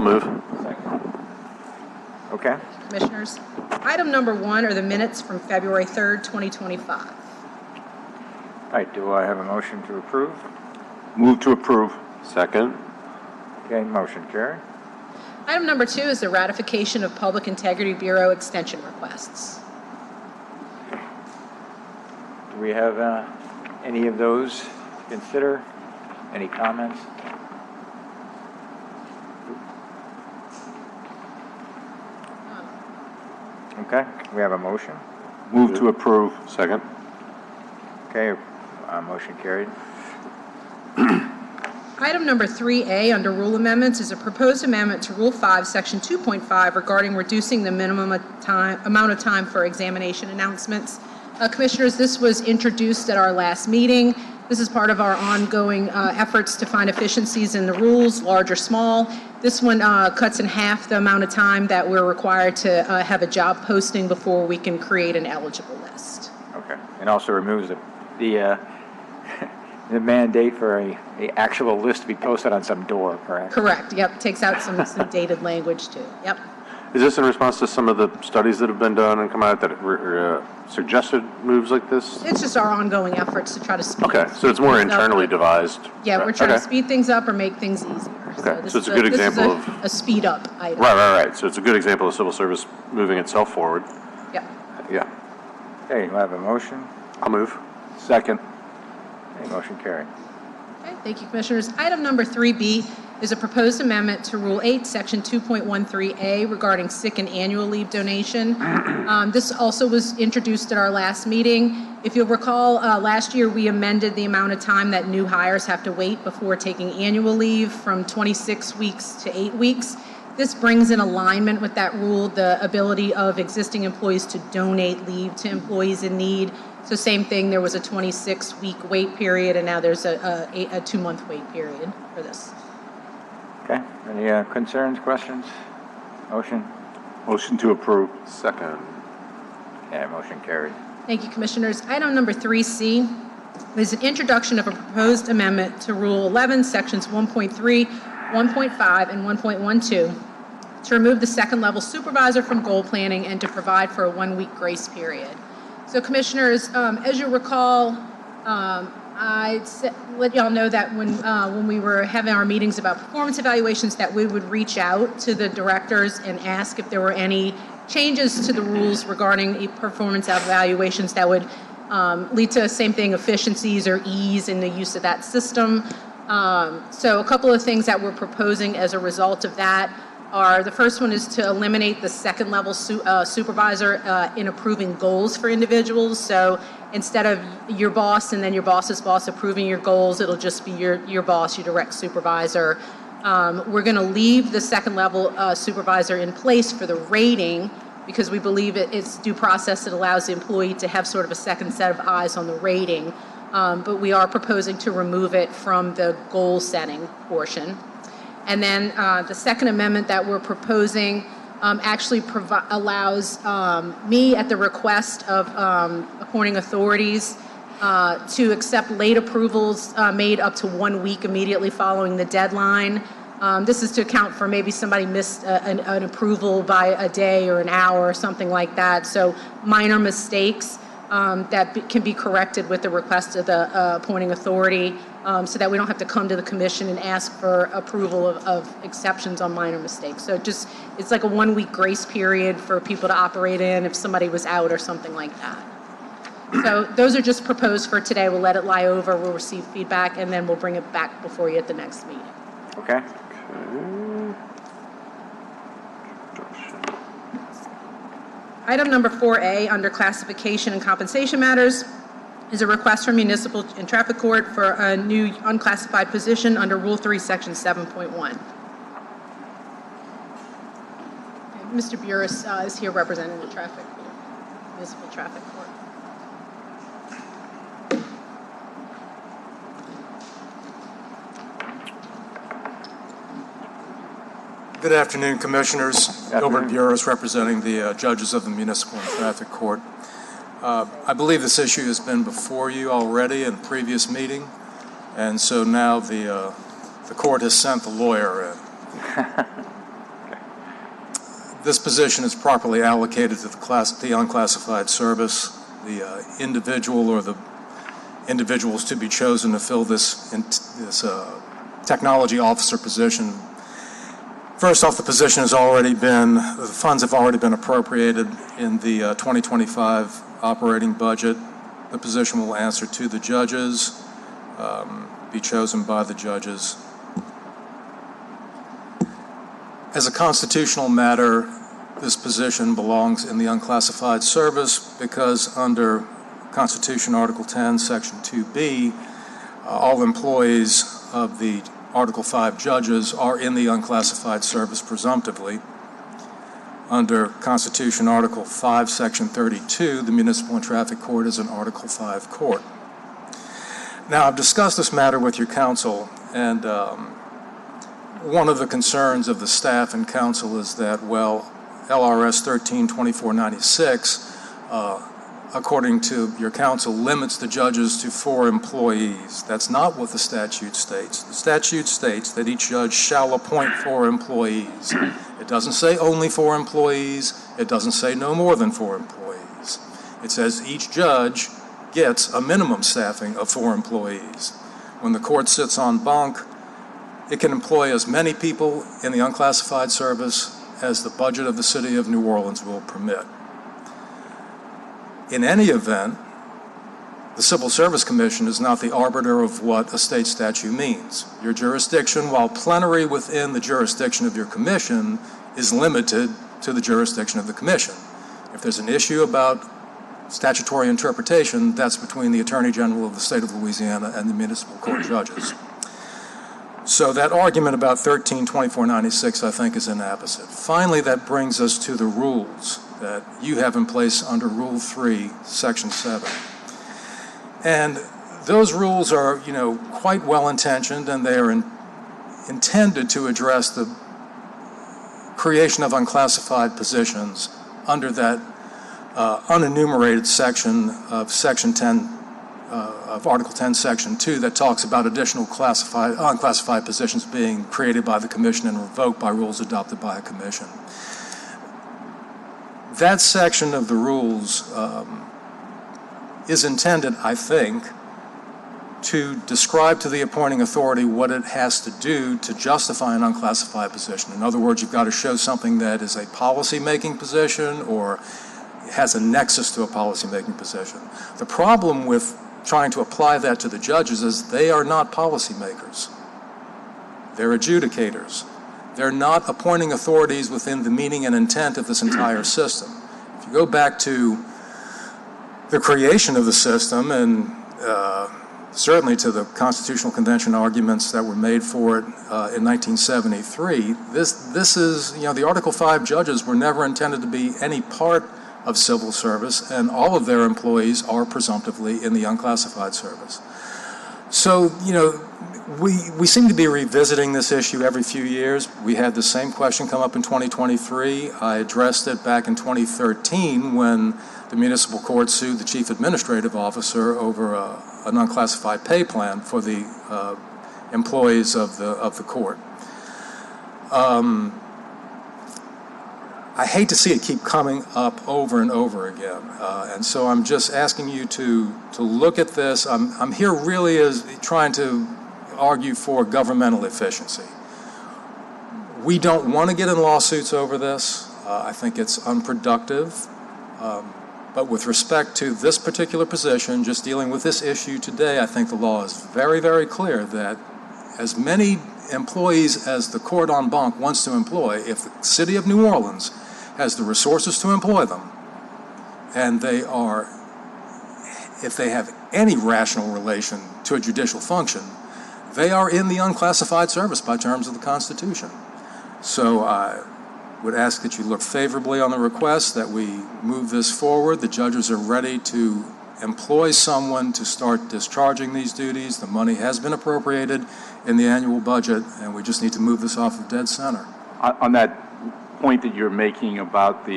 move. Second. Okay. Commissioners, item number 1 are the minutes from February 3rd, 2025. All right, do I have a motion to approve? Move to approve. Second. Okay, motion carried. Item number 2 is the ratification of Public Integrity Bureau extension requests. Do we have any of those to consider? Any comments? Okay, we have a motion. Move to approve. Second. Okay, motion carried. Item number 3A under Rule Amendments is a proposed amendment to Rule 5, Section 2.5 regarding reducing the minimum amount of time for examination announcements. Commissioners, this was introduced at our last meeting. This is part of our ongoing efforts to find efficiencies in the rules, large or small. This one cuts in half the amount of time that we're required to have a job posting before we can create an eligible list. Okay, and also removes the mandate for a actual list to be posted on some door, correct? Correct, yep, takes out some dated language too, yep. Is this in response to some of the studies that have been done and come out that suggested moves like this? It's just our ongoing efforts to try to speed. Okay, so it's more internally devised. Yeah, we're trying to Okay. speed things up or make things easier. Okay, this so it's is a good example this is of- a speed up item. Right. So it's a good example of civil service moving itself forward. Yep. Yeah. Okay, do I have a motion? I'll move. Second. Okay, motion carried. Okay, thank you, Commissioners. Item number 3B is a proposed amendment to Rule 8, Section 2.13A regarding sick and annual leave donation. This also was introduced at our last meeting. If you'll recall, last year we amended the amount of time that new hires have to wait before taking annual leave from 26 weeks to 8 weeks. This brings in alignment with that rule the ability of existing employees to donate leave to employees in need. So same thing, there was a 26-week wait period, and now there's a 2-month wait period for this. Okay, any concerns, questions? Motion? Motion to approve. Second. Okay, motion carried. Thank you, Commissioners. Item number 3C is an introduction of a proposed amendment to Rule 11, Sections 1.3, 1.5, and 1.12 to remove the second-level supervisor from goal planning and to provide for a 1-week grace period. So, Commissioners, as you recall, I let y'all know that when we were having our meetings about performance evaluations that we would reach out to the directors and ask if there were any changes to the rules regarding performance evaluations that would lead to, same thing, efficiencies or ease in the use of that system. So a couple of things that we're proposing as a result of that are, the first one is to eliminate the second level supervisor in approving goals for individuals. So instead of your boss and then your boss's boss approving your goals, it'll just be your boss, your direct supervisor. We're going to leave the second level supervisor in place for the rating because we believe it's due process that allows the employee to have sort of a second set of eyes on the rating. But we are proposing to remove it from the goal setting portion. And then the second amendment that we're proposing actually allows me, at the request of appointing authorities, to accept late approvals made up to 1 week immediately following the deadline. This is to account for maybe somebody missed an approval by a day or an hour or something like that. So minor mistakes that can be corrected with the request of the appointing authority, so that we don't have to come to the commission and ask for approval of exceptions on minor mistakes. So it's like a 1 week grace period for people to operate in if somebody was out or something like that. So those are just proposed for today. We'll let it lie over, we'll receive feedback, and then we'll bring it back before you at the next meeting. Okay. Item number 4A under classification and compensation matters is a request from Municipal and Traffic Court for a new unclassified position under Rule 3, Section 7.1. Mr. Burris is here representing the Municipal Traffic Court. Good afternoon, Commissioners. Good afternoon. Gilbert Burris representing the judges of the Municipal and Traffic Court. I believe this issue has been before you already in a previous meeting, and so now the court has sent the lawyer in. this position is properly allocated to the unclassified service. The individual or the individuals to be chosen to fill this technology officer position. First off, the position has already been, the funds have already been appropriated in the 2025 operating budget. The position will answer to the judges, be chosen by the judges. As a constitutional matter, this position belongs in the unclassified service because under Constitution Article 10, Section 2B, all employees of the Article 5 judges are in the unclassified service presumptively. Under Constitution Article 5, Section 32, the Municipal and Traffic Court is an Article 5 court. Now, I've discussed this matter with your counsel, and one of the concerns of the staff and counsel is that, well, LRS 132496, according to your counsel, limits the judges to 4 employees. That's not what the statute states. The statute states that each judge shall appoint 4 employees. It doesn't say only 4 employees. It doesn't say no more than 4 employees. It says each judge gets a minimum staffing of 4 employees. When the court sits en banc, it can employ as many people in the unclassified service as the budget of the city of New Orleans will permit. In any event, the Civil Service Commission is not the arbiter of what a state statute means. Your jurisdiction, while plenary within the jurisdiction of your commission, is limited to the jurisdiction of the commission. If there's an issue about statutory interpretation, that's between the Attorney General of the state of Louisiana and the municipal court judges. So that argument about 132496, I think, is inapposite. Finally, that brings us to the rules that you have in place under Rule 3, Section 7. And those rules are, quite well-intentioned, and they are intended to address the creation of unclassified positions under that unenumerated section of Section 10 of Article 10, Section 2, that talks about additional unclassified positions being created by the Commission and revoked by rules adopted by a Commission. That section of the rules is intended, I think, to describe to the appointing authority what it has to do to justify an unclassified position. In other words, you've got to show something that is a policy-making position or has a nexus to a policy-making position. The problem with trying to apply that to the judges is they are not policymakers. They're adjudicators. They're not appointing authorities within the meaning and intent of this entire system. If you go back to the creation of the system and certainly to the Constitutional Convention arguments that were made for it in 1973, this is, the Article 5 judges were never intended to be any part of civil service, and all of their employees are presumptively in the unclassified service. So, we seem to be revisiting this issue every few years. We had the same question come up in 2023. I addressed it back in 2013 when the municipal court sued the chief administrative officer over an unclassified pay plan for the employees of the court. I hate to see it keep coming up over and over again, and so I'm just asking you to look at this. I'm here really as trying to argue for governmental efficiency. We don't want to get in lawsuits over this. I think it's unproductive. But with respect to this particular position, just dealing with this issue today, I think the law is very, very clear that as many employees as the court en banc wants to employ, if the city of New Orleans has the resources to employ them, and if they have any rational relation to a judicial function, they are in the unclassified service by terms of the Constitution. So I would ask that you look favorably on the request, that we move this forward. The judges are ready to employ someone to start discharging these duties. The money has been appropriated in the annual budget, and we just need to move this off of dead center. On that point that you're making about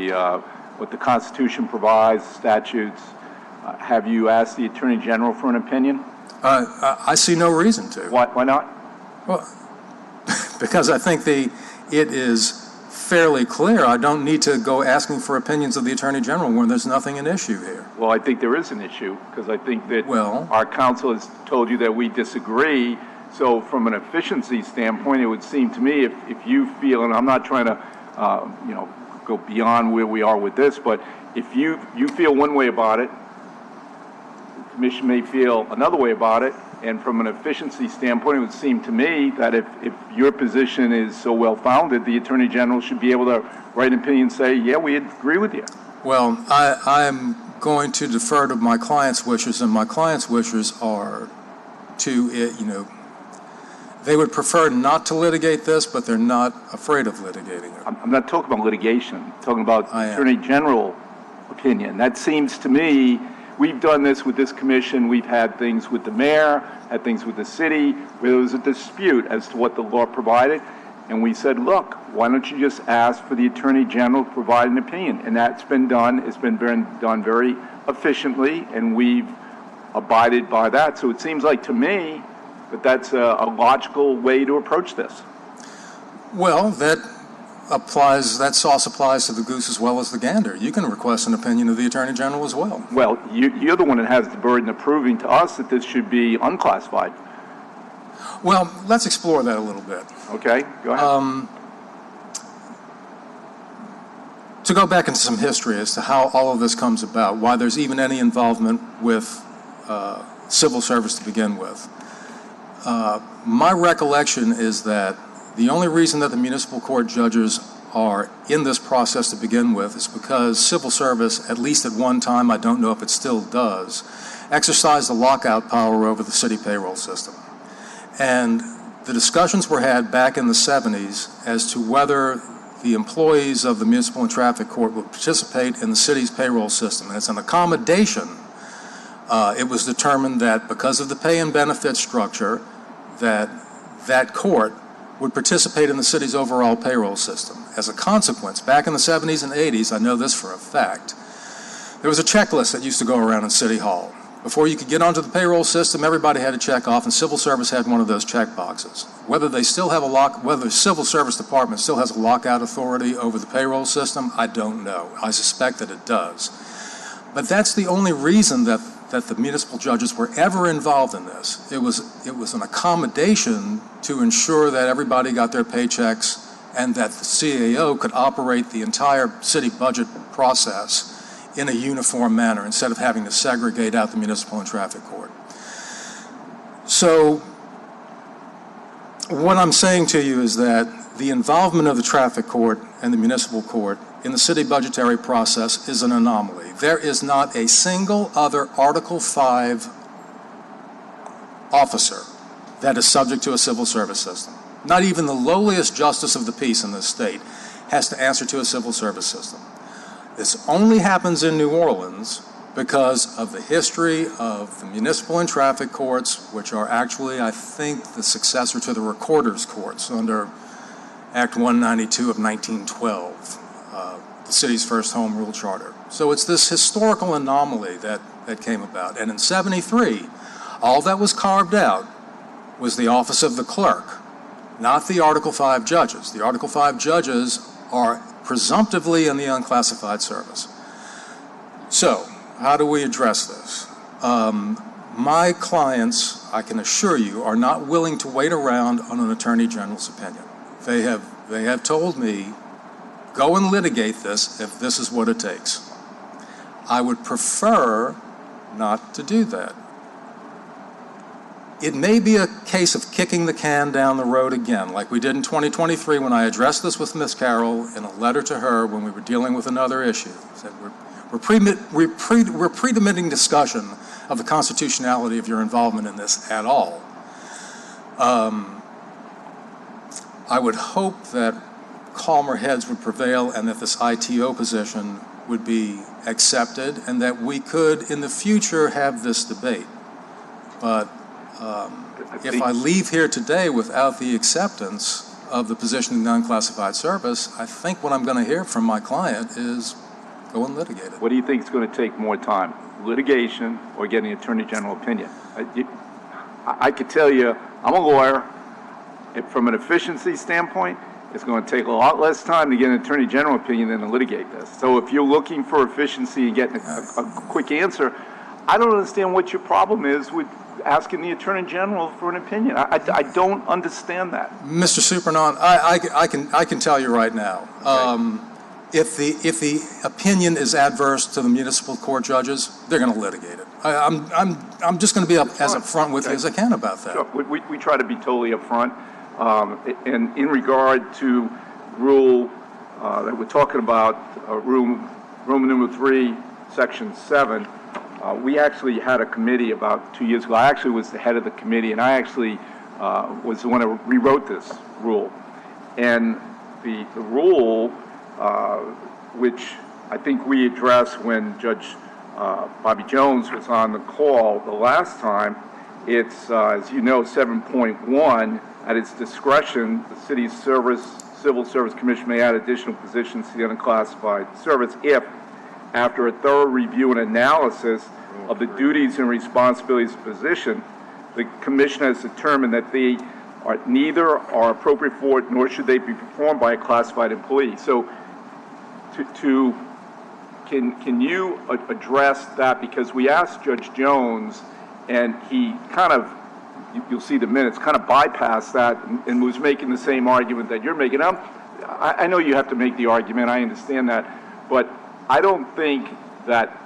what the Constitution provides, statutes, have you asked the Attorney General for an opinion? I see no reason to. Why not? Well, because I think it is fairly clear. I don't need to go asking for opinions of the Attorney General when there's nothing an issue here. Well, I think there is an issue, because I think that Well- our counsel has told you that we disagree. So from an efficiency standpoint, it would seem to me, if you feel, and I'm not trying to, go beyond where we are with this, but if you feel one way about it, the commission may feel another way about it, and from an efficiency standpoint, it would seem to me that if your position is so well-founded, the Attorney General should be able to write an opinion and say, yeah, we agree with you. Well, I'm going to defer to my client's wishes, and my client's wishes are to, they would prefer not to litigate this, but they're not afraid of litigating it. I'm not talking about litigation, I'm talking about I am. Attorney General opinion. That seems to me, we've done this with this commission, we've had things with the mayor, had things with the city, where there was a dispute as to what the law provided, and we said, look, why don't you just ask for the Attorney General to provide an opinion? And that's been done, it's been done very efficiently, and we've abided by that. So it seems like to me that that's a logical way to approach this. Well, that sauce applies to the goose as well as the gander. You can request an opinion of the Attorney General as well. Well, you're the one that has the burden of proving to us that this should be unclassified. Well, let's explore that a little bit. Okay, go ahead. To go back into some history as to how all of this comes about, why there's even any involvement with civil service to begin with. My recollection is that the only reason that the municipal court judges are in this process to begin with is because civil service, at least at one time, I don't know if it still does, exercised the lockout power over the city payroll system. And the discussions were had back in the 70s as to whether the employees of the municipal and traffic court would participate in the city's payroll system. And as an accommodation, it was determined that because of the pay and benefit structure, that court would participate in the city's overall payroll system. As a consequence, back in the 70s and 80s, I know this for a fact, there was a checklist that used to go around in City Hall. Before you could get onto the payroll system, everybody had to check off, and civil service had one of those check boxes. Whether they still have whether the civil service department still has a lockout authority over the payroll system, I don't know. I suspect that it does. But that's the only reason that the municipal judges were ever involved in this. It was an accommodation to ensure that everybody got their paychecks and that the CAO could operate the entire city budget process in a uniform manner instead of having to segregate out the municipal and traffic court. So what I'm saying to you is that the involvement of the traffic court and the municipal court in the city budgetary process is an anomaly. There is not a single other Article 5 officer that is subject to a civil service system. Not even the lowliest justice of the peace in this state has to answer to a civil service system. This only happens in New Orleans because of the history of the municipal and traffic courts, which are actually, I think, the successor to the recorder's courts under Act 192 of 1912, the city's first home rule charter. So it's this historical anomaly that came about. And in '73, all that was carved out was the office of the clerk, not the Article 5 judges. The Article 5 judges are presumptively in the unclassified service. So, how do we address this? My clients, I can assure you, are not willing to wait around on an Attorney General's opinion. They have told me, go and litigate this if this is what it takes. I would prefer not to do that. It may be a case of kicking the can down the road again, like we did in 2023 when I addressed this with Ms. Carroll in a letter to her when we were dealing with another issue. Said we're pre-permitting discussion of the constitutionality of your involvement in this at all. I would hope that calmer heads would prevail and that this ITO position would be accepted and that we could in the future have this debate. But if I leave here today without the acceptance of the position in non-classified service, I think what I'm going to hear from my client is go and litigate it. What do you think is going to take more time, litigation or getting Attorney General opinion? I could tell you, I'm a lawyer. From an efficiency standpoint, it's going to take a lot less time to get an Attorney General opinion than to litigate this. So if you're looking for efficiency and getting a quick answer, I don't understand what your problem is with asking the Attorney General for an opinion. I don't understand that. Mr. Supernon, I can tell you right now, if the opinion is adverse to the municipal court judges, they're going to litigate it. I'm just going to be as upfront with you as I can about that. Sure. We try to be totally upfront. And in regard to rule that we're talking about, Roman numeral 3, Section 7, we actually had a committee about 2 years ago. I actually was the head of the committee, and I actually was the one who rewrote this rule. And the rule, which I think we addressed when Judge Bobby Jones was on the call the last time, it's, as you know, 7.1, at its discretion, the city's Civil Service Commission may add additional positions to the unclassified service if, after a thorough review and analysis of the duties and responsibilities of the position, the commission has determined that they are neither are appropriate for it, nor should they be performed by a classified employee. So, can you address that? Because we asked Judge Jones, and he kind of, you'll see the minutes, kind of bypassed that and was making the same argument that you're making. I know you have to make the argument, I understand that, but I don't think that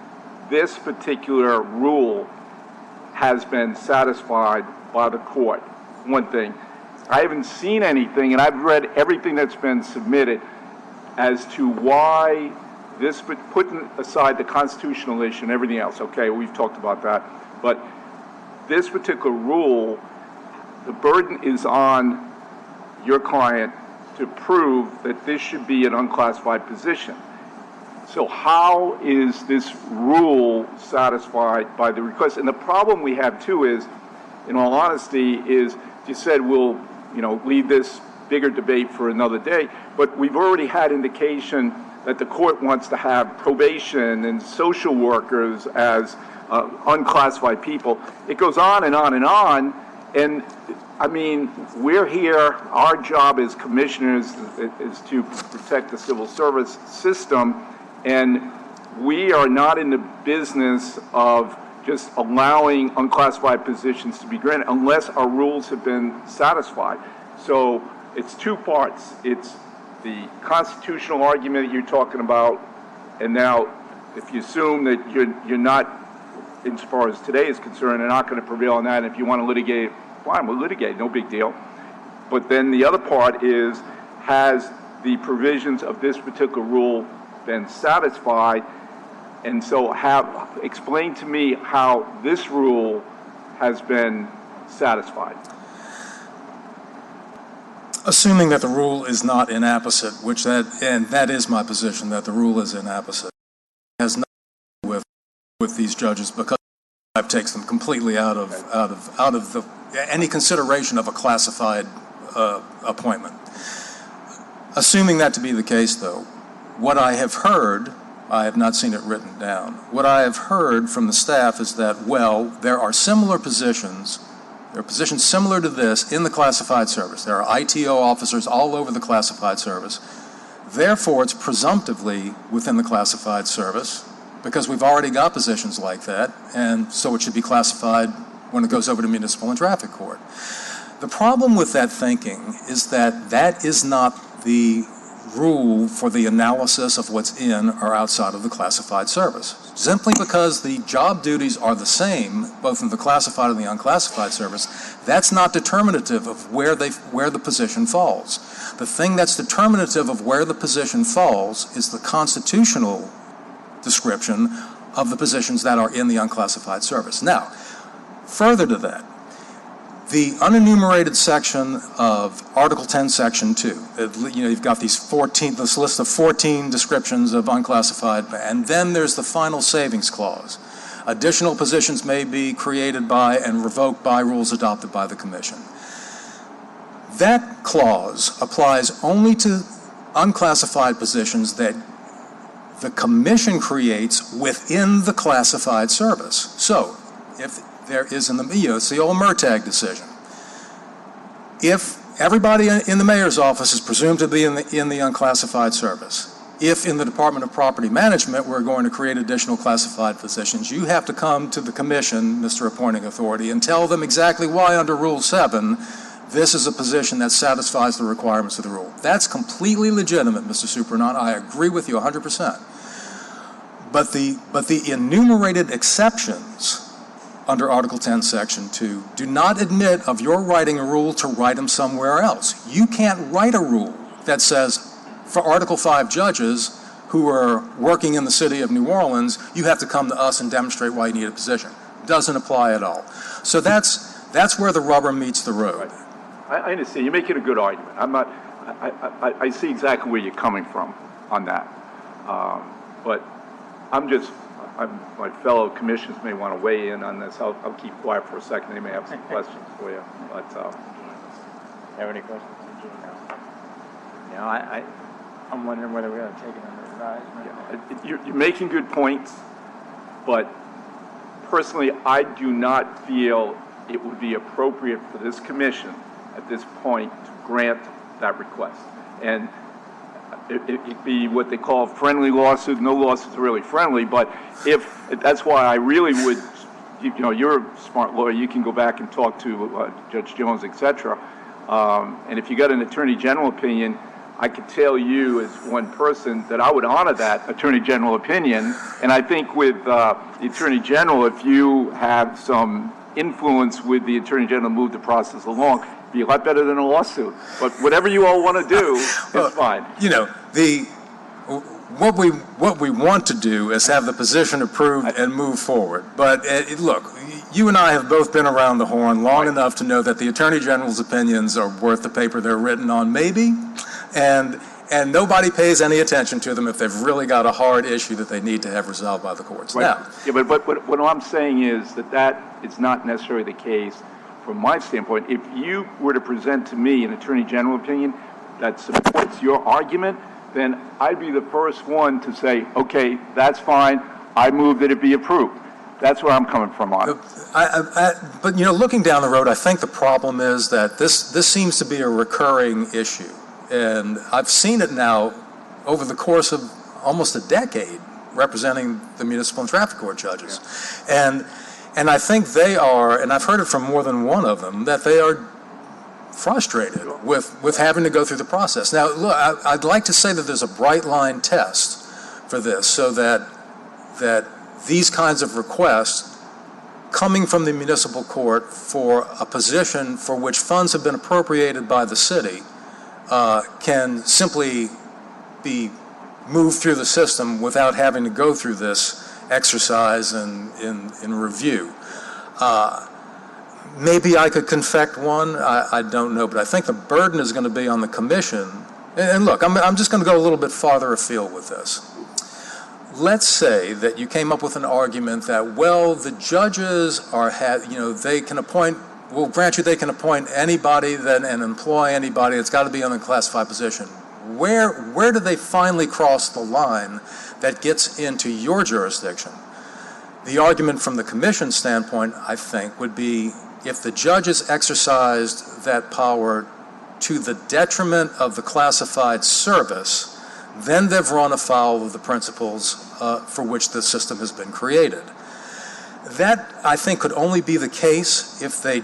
this particular rule has been satisfied by the court. One thing, I haven't seen anything, and I've read everything that's been submitted as to why this, putting aside the constitutional issue and everything else, okay, we've talked about that, but this particular rule, the burden is on your client to prove that this should be an unclassified position. So how is this rule satisfied by the request? And the problem we have too is, in all honesty, is you said we'll, leave this bigger debate for another day, but we've already had indication that the court wants to have probation and social workers as unclassified people. It goes on and on and on. And I mean, we're here, our job as commissioners is to protect the civil service system, and we are not in the business of just allowing unclassified positions to be granted unless our rules have been satisfied. So it's two parts. It's the constitutional argument that you're talking about, and now if you assume that you're not, as far as today is concerned, are not going to prevail on that, and if you want to litigate, fine, we'll litigate, no big deal. But then the other part is, has the provisions of this particular rule been satisfied? And so explain to me how this rule has been satisfied. Assuming that the rule is not inapposite, and that is my position, that the rule is inapposite, has nothing to do with these judges, because it takes them completely out of any consideration of a classified appointment. Assuming that to be the case, though, what I have heard, I have not seen it written down, what I have heard from the staff is that, well, there are similar positions, there are positions similar to this in the classified service. There are ITO officers all over the classified service. Therefore, it's presumptively within the classified service, because we've already got positions like that, and so it should be classified when it goes over to municipal and traffic court. The problem with that thinking is that that is not the rule for the analysis of what's in or outside of the classified service. Simply because the job duties are the same, both in the classified and the unclassified service, that's not determinative of where the position falls. The thing that's determinative of where the position falls is the constitutional description of the positions that are in the unclassified service. Now, further to that, the unenumerated section of Article 10, Section 2, you've got this list of 14 descriptions of unclassified, and then there's the final savings clause. Additional positions may be created by and revoked by rules adopted by the Commission. That clause applies only to unclassified positions that the Commission creates within the classified service. So, if there is it's the old Murtagh decision. If everybody in the mayor's office is presumed to be in the unclassified service. If in the Department of Property Management we're going to create additional classified positions, you have to come to the commission, Mr. Appointing Authority, and tell them exactly why under Rule 7 this is a position that satisfies the requirements of the rule. That's completely legitimate, Mr. Superintendent. I agree with you 100%. But the enumerated exceptions under Article 10, Section 2 do not admit of your writing a rule to write them somewhere else. You can't write a rule that says for Article 5 judges who are working in the city of New Orleans, you have to come to us and demonstrate why you need a position. Doesn't apply at all. So that's where the rubber meets the road. Right. I understand. You're making a good argument. I see exactly where you're coming from on that. But my fellow commissioners may want to weigh in on this. I'll keep quiet for a second. They may have some questions for you. But Have any questions? No, I'm wondering whether we ought to take it under advisement. you're making good points, but personally, I do not feel it would be appropriate for this commission at this point to grant that request. And it'd be what they call a friendly lawsuit. No lawsuits are really friendly, but that's why I really would, you're a smart lawyer, you can go back and talk to Judge Jones, et cetera. And if you got an Attorney General opinion, I could tell you as one person that I would honor that Attorney General opinion. And I think with the Attorney General, if you have some influence with the Attorney General to move the process along, it'd be a lot better than a lawsuit. But whatever you all want to do is fine. What we want to do is have the position approved and move forward. But look, you and I have both been around the horn long enough to know that the Attorney General's opinions are worth the paper they're written on, maybe, and nobody pays any attention to them if they've really got a hard issue that they need to have resolved by the courts. Right. Now, yeah, but what I'm saying is that is not necessarily the case from my standpoint. If you were to present to me an Attorney General opinion that supports your argument, then I'd be the first one to say, okay, that's fine, I move that it be approved. That's where I'm coming from on it. But looking down the road, I think the problem is that this seems to be a recurring issue. And I've seen it now over the course of almost a decade representing the municipal and traffic court judges. Yeah. And I think they are, and I've heard it from more than one of them, that they are frustrated with having to go through the process. Now, look, I'd like to say that there's a bright line test for this so that these kinds of requests coming from the municipal court for a position for which funds have been appropriated by the city can simply be moved through the system without having to go through this exercise in review. Maybe I could confect one, I don't know, but I think the burden is going to be on the commission. And look, I'm just going to go a little bit farther afield with this. Let's say that you came up with an argument that, well, the judges they can appoint, we'll grant you they can appoint anybody and employ anybody. It's got to be in a classified position. Where do they finally cross the line that gets into your jurisdiction? The argument from the commission's standpoint, I think, would be if the judges exercised that power to the detriment of the classified service, then they've run afoul of the principles for which the system has been created. That, I think, could only be the case if they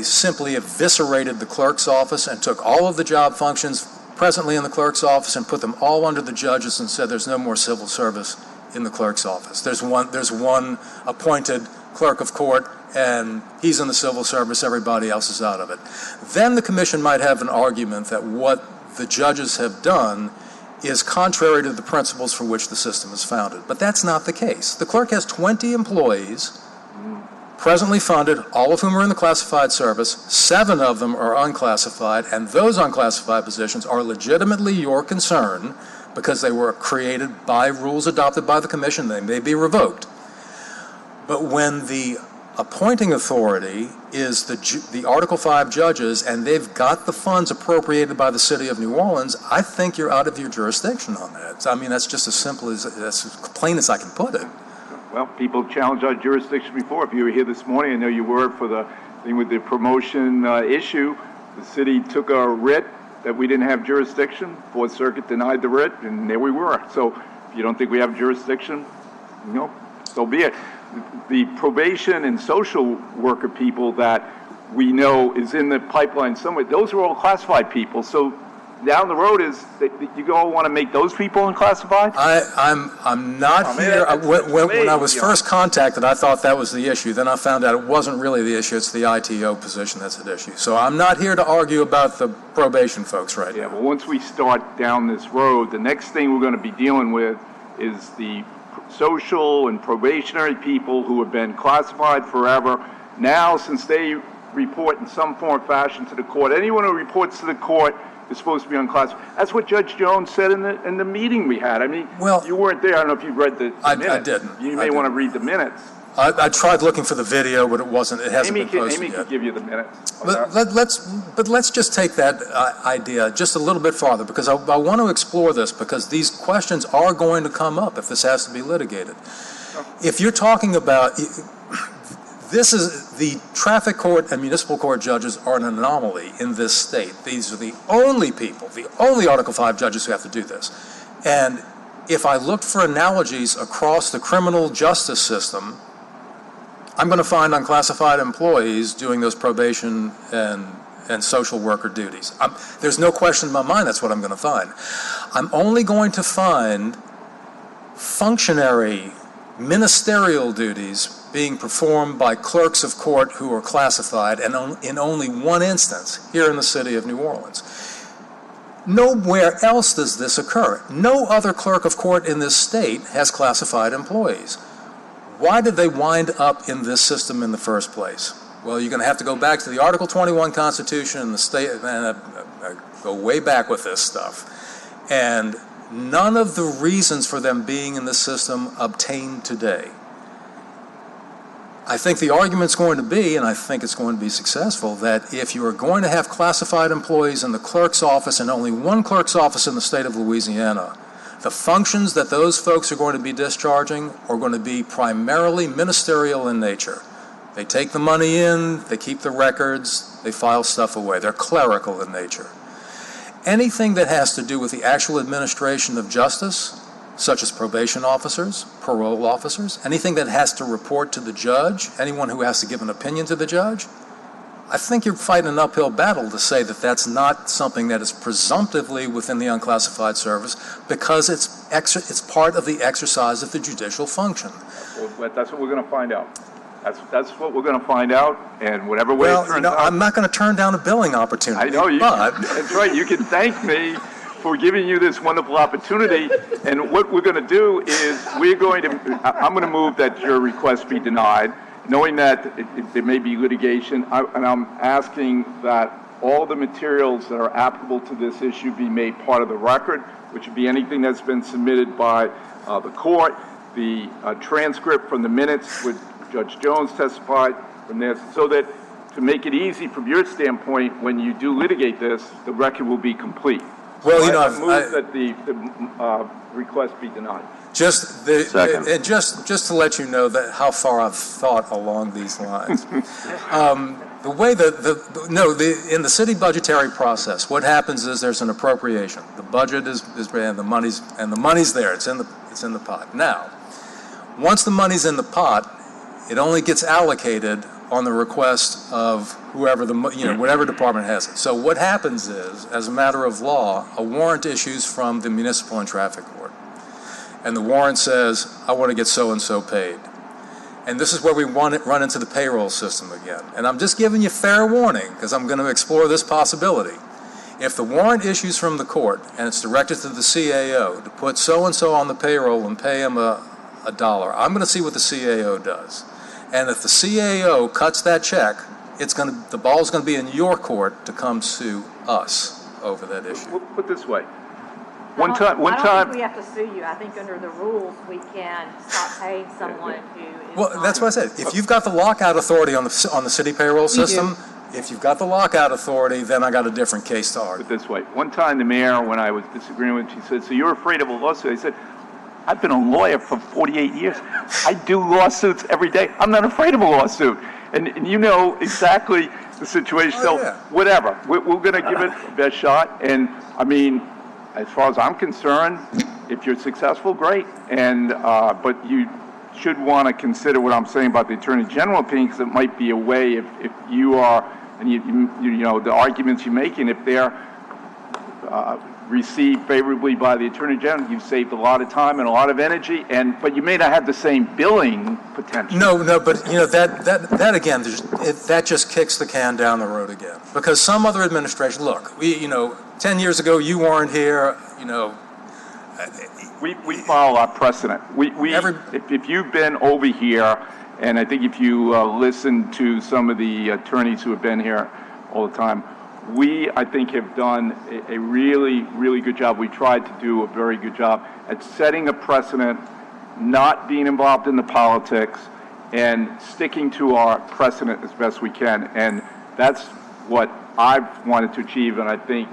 simply eviscerated the clerk's office and took all of the job functions presently in the clerk's office and put them all under the judges and said there's no more civil service in the clerk's office. There's one appointed clerk of court, and he's in the civil service, everybody else is out of it. Then the commission might have an argument that what the judges have done is contrary to the principles for which the system is founded. But that's not the case. The clerk has 20 employees, presently funded, all of whom are in the classified service. 7 of them are unclassified, and those unclassified positions are legitimately your concern because they were created by rules adopted by the commission. They may be revoked. But when the appointing authority is the Article 5 judges and they've got the funds appropriated by the city of New Orleans, I think you're out of your jurisdiction on that. I mean, that's just that's as plain as I can put it. Well, people challenged our jurisdiction before. If you were here this morning, I know you were for the thing with the promotion issue. The city took a writ that we didn't have jurisdiction. Fourth Circuit denied the writ, and there we were. So if you don't think we have jurisdiction, so be it. The probation and social worker people that we know is in the pipeline somewhere, those are all classified people. So down the road is that you all want to make those people unclassified? I'm not man, here. that's When I was vague, first contacted, I thought that was the issue. Then I found out it wasn't really the issue. It's the ITO position that's at issue. So I'm not here to argue about the probation folks right Yeah, now. but once we start down this road, the next thing we're going to be dealing with is the social and probationary people who have been classified forever. Now, since they report in some form or fashion to the court, anyone who reports to the court is supposed to be unclassified. That's what Judge Jones said in the meeting we had. I mean, Well, you weren't there. I don't know if you read the I minutes. didn't. You I may want to didn't. read the minutes. I tried looking for the video, but it hasn't been posted Amy yet. could give you the minutes. on But that. let's just take that idea just a little bit farther, because I want to explore this, because these questions are going to come up if this has to be litigated. If you're talking about, this is, the traffic court and municipal court judges are an anomaly in this state. These are the only people, the only Article 5 judges who have to do this. And if I looked for analogies across the criminal justice system, I'm going to find unclassified employees doing those probation and social worker duties. There's no question in my mind that's what I'm going to find. I'm only going to find functionary ministerial duties being performed by clerks of court who are classified, and in only one instance, here in the city of New Orleans. Nowhere else does this occur. No other clerk of court in this state has classified employees. Why did they wind up in this system in the first place? Well, you're going to have to go back to the Article 21 Constitution and the state, and go way back with this stuff. And none of the reasons for them being in this system obtained today. I think the argument's going to be, and I think it's going to be successful, that if you are going to have classified employees in the clerk's office, and only one clerk's office in the state of Louisiana, the functions that those folks are going to be discharging are going to be primarily ministerial in nature. They take the money in, they keep the records, they file stuff away. They're clerical in nature. Anything that has to do with the actual administration of justice, such as probation officers, parole officers, anything that has to report to the judge, anyone who has to give an opinion to the judge, I think you're fighting an uphill battle to say that that's not something that is presumptively within the unclassified service, because it's part of the exercise of the judicial function. Well, that's what we're going to find out. That's what we're going to find out, and whatever way it turns out. I'm not going to turn down a billing opportunity. I know you. But That's right. You can thank me for giving you this wonderful opportunity. And what we're going to do is I'm going to move that your request be denied, knowing that there may be litigation. And I'm asking that all the materials that are applicable to this issue be made part of the record, which would be anything that's been submitted by the court, the transcript from the minutes with Judge Jones testified from this, so that to make it easy from your standpoint, when you do litigate this, the record will be complete. Well, I move that the request be denied. just to let you know that how far I've thought along these lines. The way in the city budgetary process, what happens is there's an appropriation. The budget is and the money's there. It's in the pot. Now, once the money's in the pot, it only gets allocated on the request of whoever whatever department has it. So what happens is, as a matter of law, a warrant issues from the municipal and traffic court, and the warrant says, "I want to get so and so paid." And this is where we run into the payroll system again. And I'm just giving you fair warning, because I'm going to explore this possibility. If the warrant issues from the court and it's directed to the CAO to put so and so on the payroll and pay him $1, I'm going to see what the CAO does. And if the CAO cuts that check, the ball's going to be in your court to come sue us over that issue. We'll put it this way. I don't think we have to sue you. I think under the rules, we can stop paying someone who is Well, that's what I said. If you've got the lockout authority on the city payroll system, if you've got the lockout authority, then I got a different case to argue. Put it this way. One time the mayor, when I was disagreeing with, she said, "So you're afraid of a lawsuit?" I said, "I've been a lawyer for 48 years. I do lawsuits every day. I'm not afraid of a lawsuit." And you know exactly the situation. Oh, So yeah. whatever, we're going to give it the best shot. And I mean, as far as I'm concerned, if you're successful, great. And but you should want to consider what I'm saying about the Attorney General opinion, because it might be a way if you are, and you know, the arguments you're making, if they're received favorably by the Attorney General, you've saved a lot of time and a lot of energy, but you may not have the same billing potential. No, but you know, that again, that just kicks the can down the road again. Because some other administration, look, 10 years ago you weren't here, We follow our precedent. If you've been over here, and I think if you listen to some of the attorneys who have been here all the time, I think, have done a really, really good job. We tried to do a very good job at setting a precedent, not being involved in the politics, and sticking to our precedent as best we can. And that's what I've wanted to achieve, and I think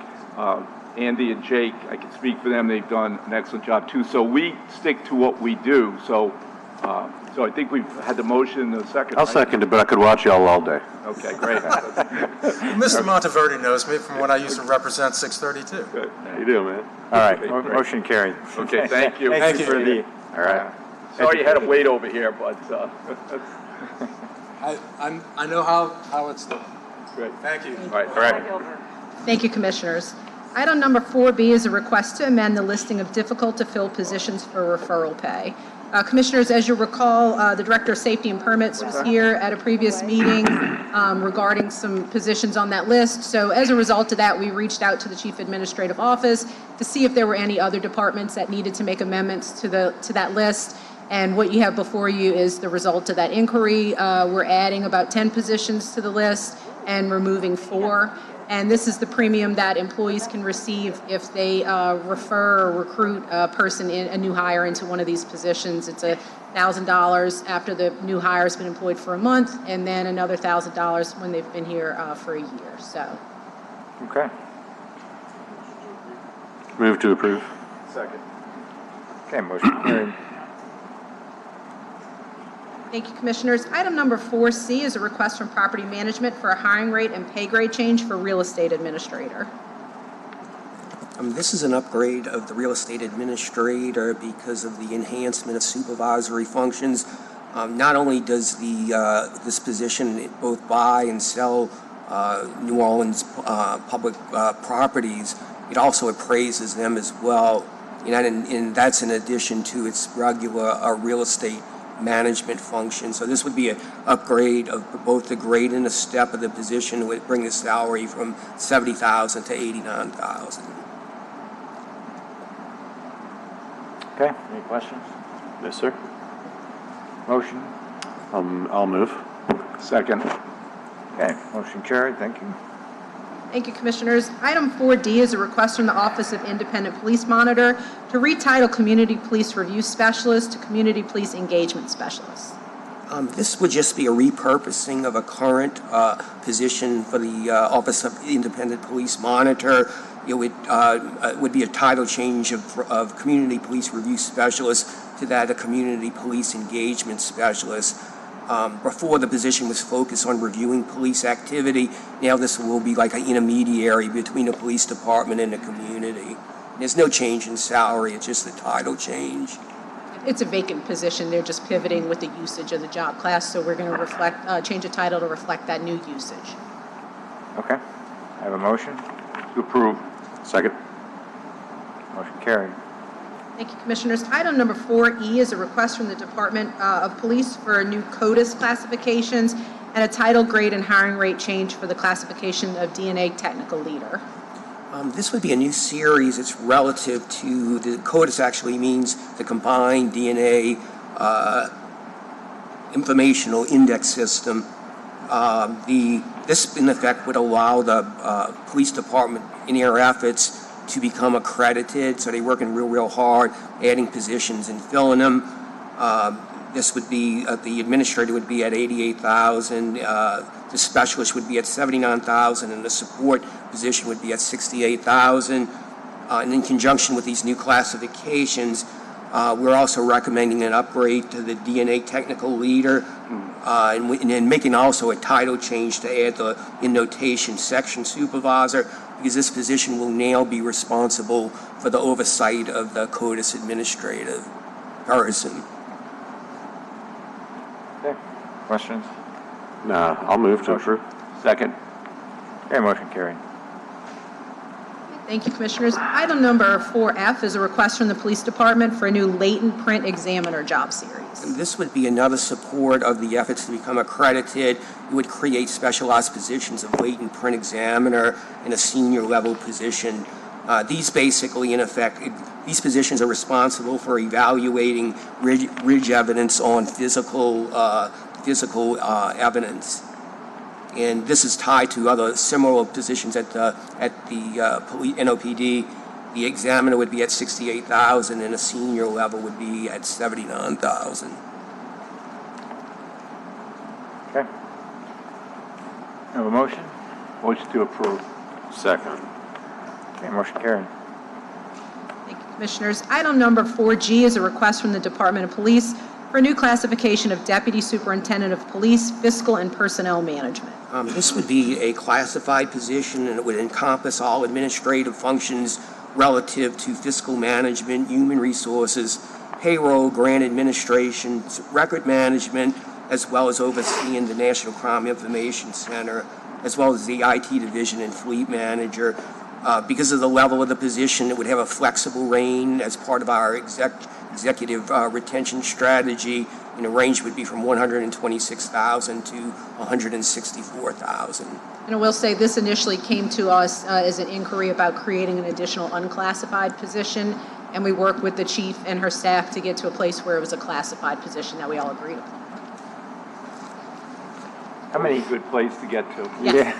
Andy and Jake, I can speak for them, they've done an excellent job too. So we stick to what we do. So I think we've had the motion in the second. I'll second it, but I could watch y'all all day. Okay, great. Mr. Monteverdi knows me from when I used to represent 632. Good. You do, man. All right, Okay, great. motion carried. Okay, thank you. Thank you for the, All right. Sorry you had to wait over here, but I know how it's done. great. Thank you. All right, Mr. Gilbert. Thank you, Commissioners. Item number 4B is a request to amend the listing of difficult-to-fill positions for referral pay. Commissioners, as you recall, the Director of Safety and Permits was here at a previous meeting regarding some positions on that list. So as a result of that, we reached out to the Chief Administrative Office to see if there were any other departments that needed to make amendments to that list. And what you have before you is the result of that inquiry. We're adding about 10 positions to the list and removing 4. And this is the premium that employees can receive if they refer or recruit a person, a new hire, into one of these positions. It's $1,000 after the new hire has been employed for a month, and then another $1,000 when they've been here for a year. So, okay. Move to approve. Second. Okay, motion carried. thank you, Commissioners. Item number 4C is a request from Property Management for a hiring rate and pay grade change for Real Estate Administrator. This is an upgrade of the real estate administrator because of the enhancement of supervisory functions. Not only does this position both buy and sell New Orleans public properties, it also appraises them as well. And that's in addition to its regular real estate management function. So this would be an upgrade of both the grade and the step of the position. It would bring the salary from $70,000 to $89,000. Okay, any questions? Yes, sir. Motion? I'll move. Second. Okay, motion carried, thank you. Thank you, Commissioners. Item 4D is a request from the Office of Independent Police Monitor to retitle Community Police Review Specialist to Community Police Engagement Specialist. This would just be a repurposing of a current position for the Office of Independent Police Monitor. It would be a title change of Community Police Review Specialist to that of Community Police Engagement Specialist. Before, the position was focused on reviewing police activity. Now this will be like an intermediary between the police department and the community. There's no change in salary, it's just a title change. It's a vacant position. They're just pivoting with the usage of the job class, so we're going to change the title to reflect that new usage. Okay, I have a motion. To approve. Second. Motion carried. Thank you, Commissioners. Item number 4E is a request from the Department of Police for new CODIS classifications and a title, grade, and hiring rate change for the classification of DNA Technical Leader. This would be a new series. It's relative to the CODIS. Actually means the Combined DNA Informational Index System. This, in effect, would allow the police department in their efforts to become accredited. So they're working real hard, adding positions and filling them. This would be the administrator would be at $88,000. The specialist would be at $79,000, and the support position would be at $68,000. And in conjunction with these new classifications, we're also recommending an upgrade to the DNA Technical Leader And then making also a title change to add the, in notation, section supervisor, because this position will now be responsible for the oversight of the CODIS administrative person. Okay, questions? No, I'll move to approve. Second. Okay, motion carried. Thank you, Commissioners. Item number 4F is a request from the Police Department for a new latent print examiner job series. This would be another support of the efforts to become accredited. It would create specialized positions of latent print examiner in a senior level position. These basically, in effect, these positions are responsible for evaluating ridge evidence on physical evidence. And this is tied to other similar positions at the NOPD. The examiner would be at $68,000 and a senior level would be at $79,000. Okay. Have a motion? Motion to approve. Second. Okay, motion carried. Thank you, Commissioners. Item number 4G is a request from the Department of Police for a new classification of Deputy Superintendent of Police, Fiscal and Personnel Management. This would be a classified position, and it would encompass all administrative functions relative to fiscal management, human resources, payroll, grant administration, record management, as well as overseeing the National Crime Information Center, as well as the IT division and fleet manager. Because of the level of the position, it would have a flexible range as part of our executive retention strategy, and the range would be from $126,000 to $164,000. And I will say this initially came to us as an inquiry about creating an additional unclassified position, and we worked with the chief and her staff to get to a place where it was a classified position that we all agreed upon. How many? Good place to get to. Yes.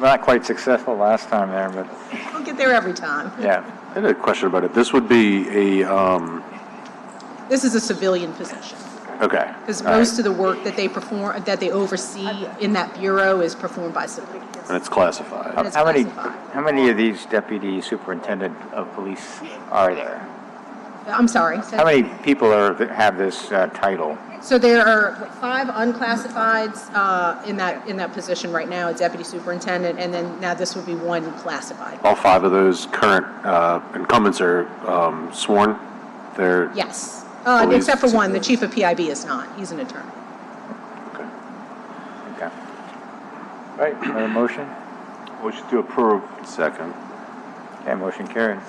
Not quite successful last time there, but We'll get there every time. yeah. I had a question about it. This would be a, This is a civilian position, okay. because All right. most of the work that they perform, that they oversee in that bureau is performed by civilians. And it's classified. And it's How many classified. of these deputy superintendent of police are there? I'm sorry. How many people have this title? So there are 5 unclassifieds in that position right now, a deputy superintendent, and then now this would be 1 classified. All 5 of those current incumbents are sworn. They're Yes, Police except for one, the superintendent. chief of PIB is not. He's an attorney. okay. Okay. Right, have a motion? Motion to approve. Second. Okay, motion carried.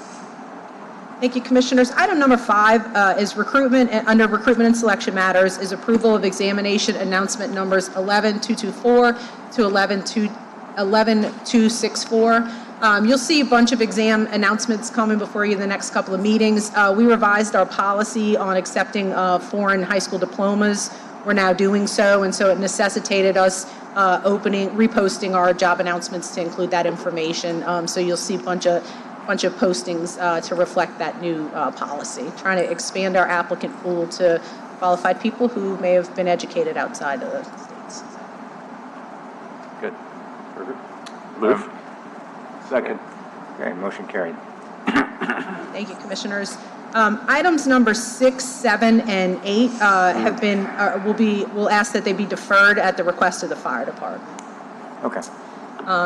Thank you, Commissioners. Item number 5 is recruitment, under recruitment and selection matters, is approval of examination announcement numbers 11224 to 11264. You'll see a bunch of exam announcements coming before you in the next couple of meetings. We revised our policy on accepting foreign high school diplomas. We're now doing so, and so it necessitated us reposting our job announcements to include that information. So you'll see a bunch of postings to reflect that new policy, trying to expand our applicant pool to qualified people who may have been educated outside of the states. Good. Move. Second. Okay, motion carried. Thank you, Commissioners. Items number 6, 7, and 8 we'll ask that they be deferred at the request of the fire department. Okay.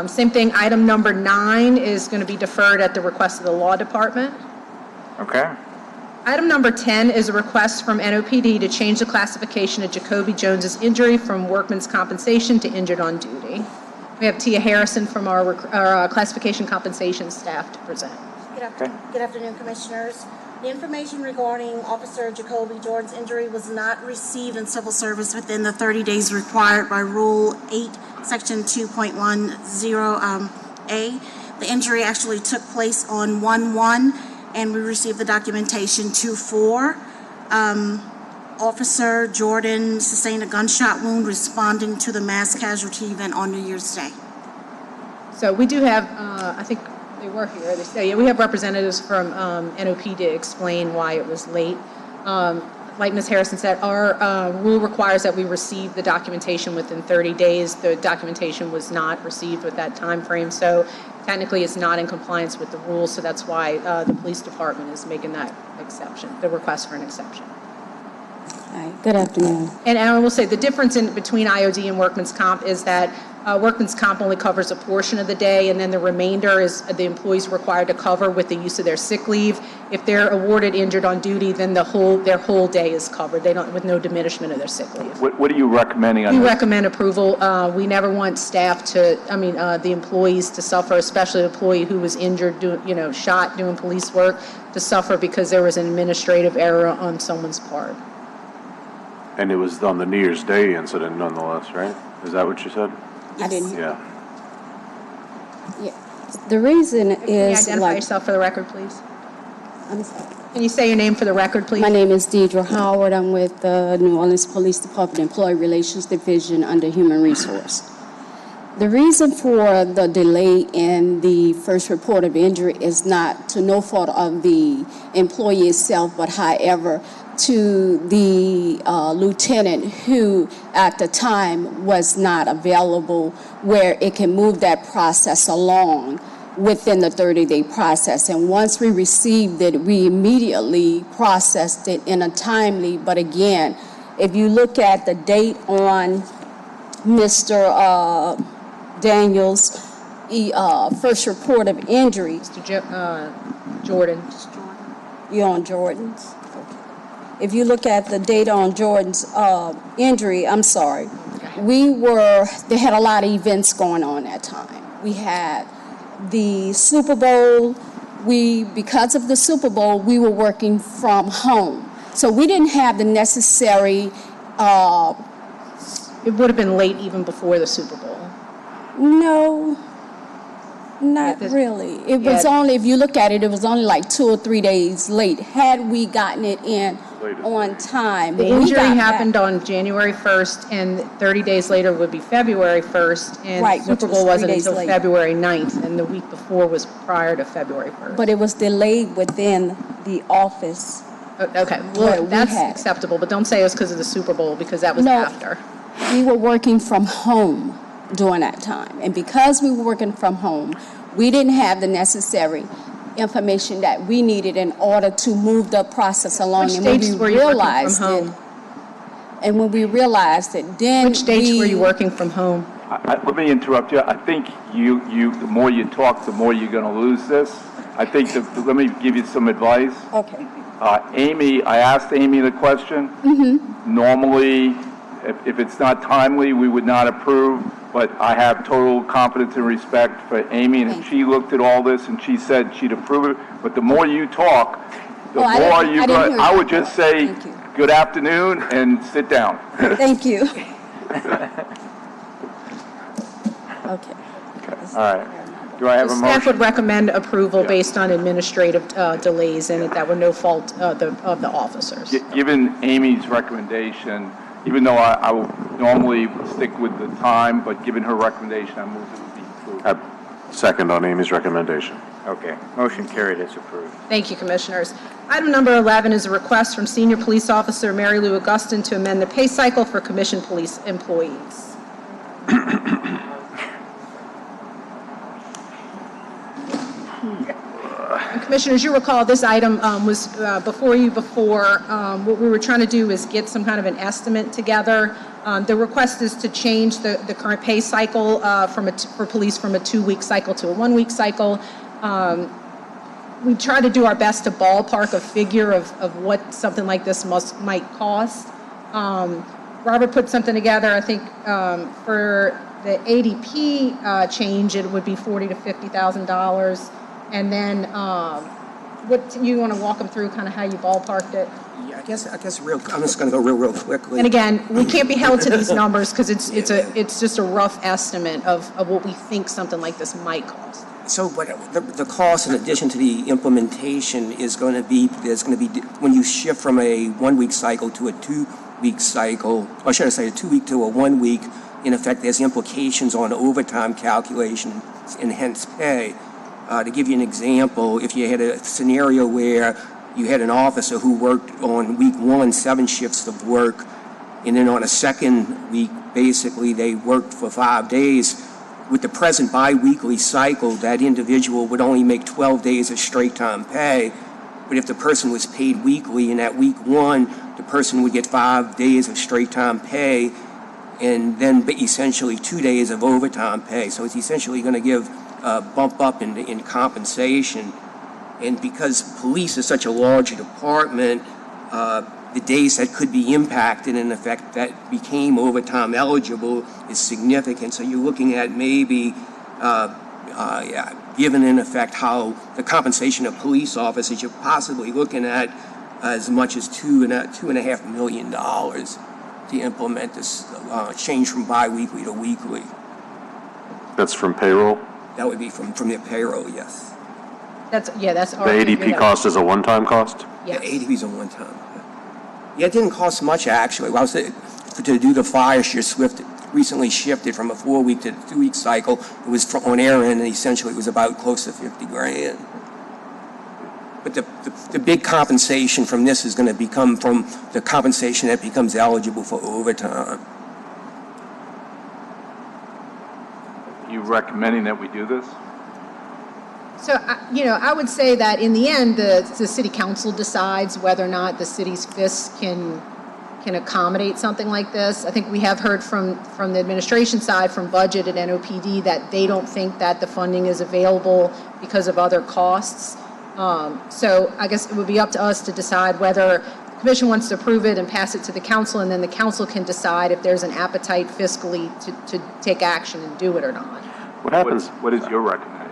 Same thing, item number 9 is going to be deferred at the request of the law department. Okay. Item number 10 is a request from NOPD to change the classification of Jacoby Jones's injury from workman's compensation to injured on duty. We have Tia Harrison from our classification compensation staff to present. Good afternoon, Commissioners. The information regarding Officer Jacoby Jordan's injury was not received in civil service within the 30 days required by Rule 8, Section 2.10A. The injury actually took place on 1/1, and we received the documentation 2/4. Officer Jordan sustained a gunshot wound responding to the mass casualty event on New Year's Day. So we do have, I think they were here. We have representatives from NOP to explain why it was late. Like Ms. Harrison said, our rule requires that we receive the documentation within 30 days. The documentation was not received with that time frame, so technically it's not in compliance with the rules, so that's why the police department is making that exception, the request for an exception. Hi, good afternoon. And I will say the difference in between IOD and workman's comp is that workman's comp only covers a portion of the day, and then the remainder is the employee's required to cover with the use of their sick leave. If they're awarded injured on duty, then their whole day is covered. They don't, with no diminishment of their sick leave. What are you recommending on We this? recommend approval. We never want staff to, the employees to suffer, especially the employee who was injured, shot doing police work, to suffer because there was an administrative error on someone's part. And it was on the New Year's Day incident nonetheless, right? Is that what you said? I didn't. Yeah. Yeah. The reason Can you is identify yourself for the record, please? I'm sorry. Can you say your name for the record, please? My name is Deidre Howard. I'm with the New Orleans Police Department Employee Relations Division under Human Resource. The reason for the delay in the first report of injury is not to no fault of the employee itself, but however, to the lieutenant who at the time was not available, where it can move that process along within the 30-day process. And once we received it, we immediately processed it in a timely, but again, if you look at the date on Mr. Daniels' first report of injury. Jordan. You're on Jordan's? If you look at the data on Jordan's injury, I'm sorry, they had a lot of events going on that time. We had the Super Bowl. Because of the Super Bowl, we were working from home. So we didn't have the necessary... It would have been late even before the Super Bowl. No, not really. It was only, if you look at it, it was only like 2 or 3 days late. Had we gotten it in on time. The injury happened on January 1st, and 30 days later would be February 1st, and Right, the Super which was Bowl 3 wasn't days until later. February 9th, and the week before was prior to February 1st. But it was delayed within the office. Okay, Right, well, we that's had it. acceptable, but don't say it was because of the Super Bowl, because that was No. after. We were working from home during that time. And because we were working from home, we didn't have the necessary information that we needed in order to move the process along. Which And when dates we were you working realized from home? it, and when we realized it, then Which dates were you working from home? Let me interrupt you. I think the more you talk, the more you're going to lose this. I think let me give you some advice. Okay. Amy, I asked Amy the question. Normally, if it's not timely, we would not approve, but I have total confidence and respect for Amy, and if she looked at all this and she said she'd approve it, but the more you talk, the Oh, I more didn't- you I didn't hear I you. would just say, Thank you. good afternoon, and sit down. Thank you. Okay. All right. Do I have a Staff would motion? recommend approval based on administrative delays and that were no fault of the officers. Given Amy's recommendation, even though I will normally stick with the time, but given her recommendation, I move it would be approved. Second on Amy's recommendation. Okay, motion carried, it's approved. Thank you, Commissioners. Item number 11 is a request from Senior Police Officer Mary Lou Augustin to amend the pay cycle for commissioned police employees. Commissioners, you recall this item was before you before. What we were trying to do is get some kind of an estimate together. The request is to change the current pay cycle for police from a 2-week cycle to a 1-week cycle. We try to do our best to ballpark a figure of what something like this might cost. Robert put something together. I think for the ADP change, it would be $40,000 to $50,000. And then, what you want to walk them through, kind of how you ballparked it? Yeah, I guess I'm just going to go real quickly. And again, we can't be held to these numbers because it's just a rough estimate of what we think something like this might cost. So, but the cost in addition to the implementation is going to be, when you shift from a 1-week cycle to a 2-week cycle, or should I say a 2-week to a 1-week, in effect, there's implications on overtime calculations and hence pay. To give you an example, if you had a scenario where you had an officer who worked on week 1 7 shifts of work, and then on a second week, basically, they worked for 5 days, with the present biweekly cycle, that individual would only make 12 days of straight time pay. But if the person was paid weekly, and at week 1, the person would get 5 days of straight time pay, and then essentially 2 days of overtime pay. So it's essentially going to give a bump up in compensation. And because police is such a large department, the days that could be impacted, in effect, that became overtime eligible is significant. So you're looking at maybe, given in effect how the compensation of police officers, you're possibly looking at as much as $2.5 million to implement this change from biweekly to weekly. That's from payroll? That would be from their payroll, yes. That's The ADP cost is a one-time cost? Yes. Yeah, ADP is a one-time. Yeah, it didn't cost much, actually. Well, to do the fire shift, recently shifted from a 4-week to a 2-week cycle. It was on air end, and essentially it was about close to $50,000. But the big compensation from this is going to become from the compensation that becomes eligible for overtime. You recommending that we do this? So, I would say that in the end, the city council decides whether or not the city's FISC can accommodate something like this. I think we have heard from the administration side, from budget and NOPD, that they don't think that the funding is available because of other costs. So I guess it would be up to us to decide whether the commission wants to approve it and pass it to the council, and then the council can decide if there's an appetite fiscally to take action and do it or not. What happens? What is your recommendation?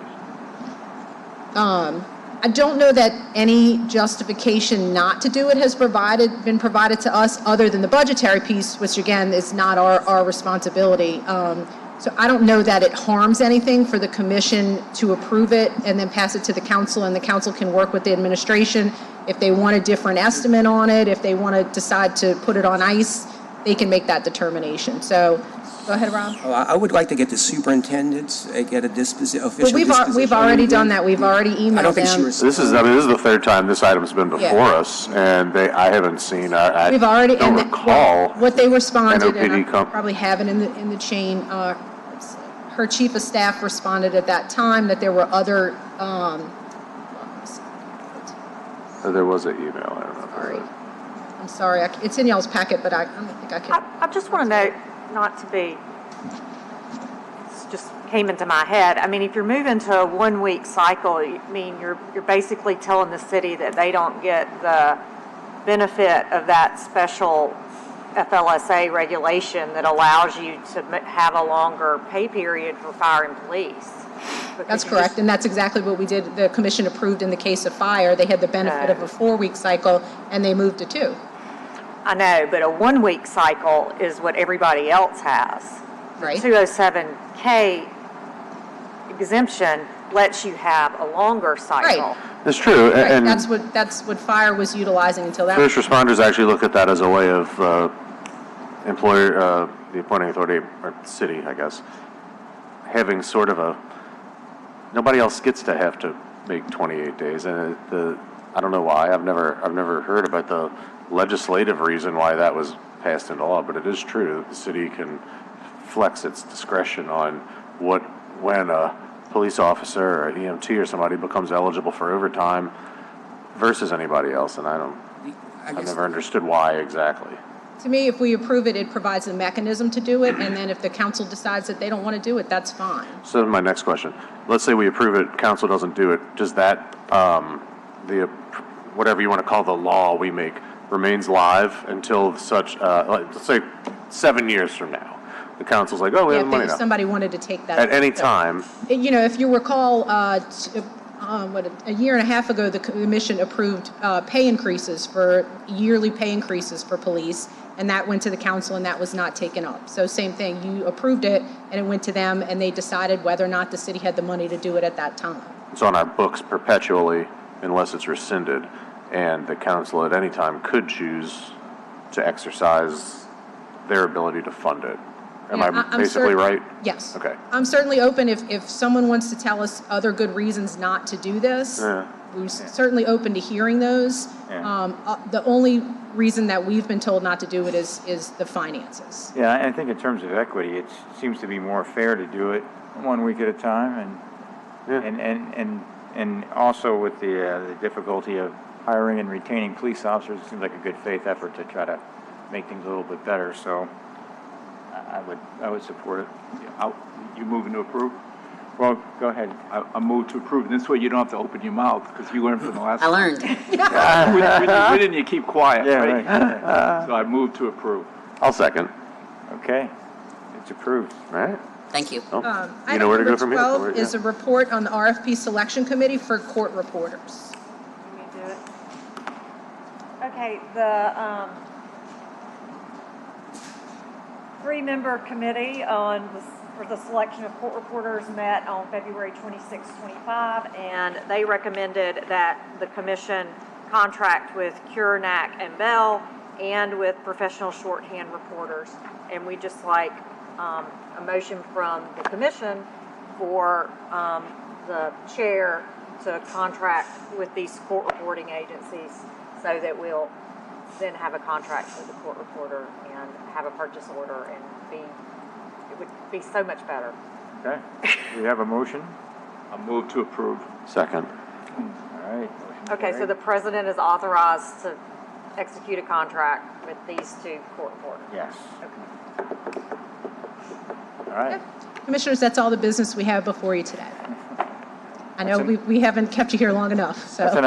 I don't know that any justification not to do it has been provided to us, other than the budgetary piece, which again is not our responsibility. So I don't know that it harms anything for the commission to approve it and then pass it to the council, and the council can work with the administration. If they want a different estimate on it, if they want to decide to put it on ice, they can make that determination. So, go ahead, Rob. I would like to get the superintendents, get a official disposition. We've already done that. We've already emailed them. I don't think she was. This is the third time this item's been before us, and I haven't seen, I We've already, don't recall. what they responded, and NOPD I probably have it in the chain. Her chief of staff responded at that time that there were other, There was an email, I don't know. sorry. I'm sorry, it's in y'all's packet, but I don't think I can. I just want to note, not to be, this just came into my head. I mean, if you're moving to a 1-week cycle, I mean, you're basically telling the city that they don't get the benefit of that special FLSA regulation that allows you to have a longer pay period for fire and police. That's correct, and that's exactly what we did. The commission approved in the case of fire. They had the benefit of a 4-week cycle, and they moved to 2. I know, but a 1-week cycle is what everybody else has. Right. The 207K exemption lets you have a longer cycle. Right. It's true, Right, and that's what fire was utilizing until that. first responders actually look at that as a way of the appointing authority, or city, I guess, having sort of nobody else gets to have to make 28 days, and I don't know why. I've never heard about the legislative reason why that was passed into law, but it is true. The city can flex its discretion on when a police officer or EMT or somebody becomes eligible for overtime versus anybody else, and I've never understood why exactly. To me, if we approve it, it provides a mechanism to do it, and then if the council decides that they don't want to do it, that's fine. So my next question, let's say we approve it, council doesn't do it, does that, whatever you want to call the law we make, remains live until such, let's say 7 years from now? The council's like, oh, we have the money If now. somebody wanted to take that. At any time, If you recall, a year and a half ago, the commission approved yearly pay increases for police, and that went to the council, and that was not taken up. So same thing, you approved it, and it went to them, and they decided whether or not the city had the money to do it at that time. it's on our books perpetually unless it's rescinded, and the council at any time could choose to exercise their ability to fund it. Am Yeah, I I'm basically right? Yes. Okay. I'm certainly open if someone wants to tell us other good reasons not to do this. Yeah. We're certainly open to hearing those. Yeah. The only reason that we've been told not to do it is the finances. Yeah, I think in terms of equity, it seems to be more fair to do it 1 week at a time, and And also with the difficulty of hiring and retaining police officers, it seems like a good faith effort to try to make things a little bit better, so I would support it. You moving to approve? Well, go ahead. I move to approve. And this way you don't have to open your mouth, because you learned from the last. I learned. When didn't you keep quiet, Yeah, right? right. So I move to approve. I'll second. Okay, it's approved. All right. Thank you. Oh, you Item know where to number go from here? 12 Where- is yeah. a report on the RFP Selection Committee for court reporters. Let me do it. Okay, the three-member committee for the selection of court reporters met on February 26, 25, and they recommended that the commission contract with Cure, Knack, and Bell, and with professional shorthand reporters. And we just like a motion from the commission for the chair to contract with these court reporting agencies so that we'll then have a contract with the court reporter and have a purchase order and it would be so much better. Okay, we have a motion. I move to approve. Second. All right. motion Okay, so carried. the president is authorized to execute a contract with these two court reporters. Yes. All right. Commissioners, that's all the business we have before you today. I know we haven't kept you here long enough, so. That's enough.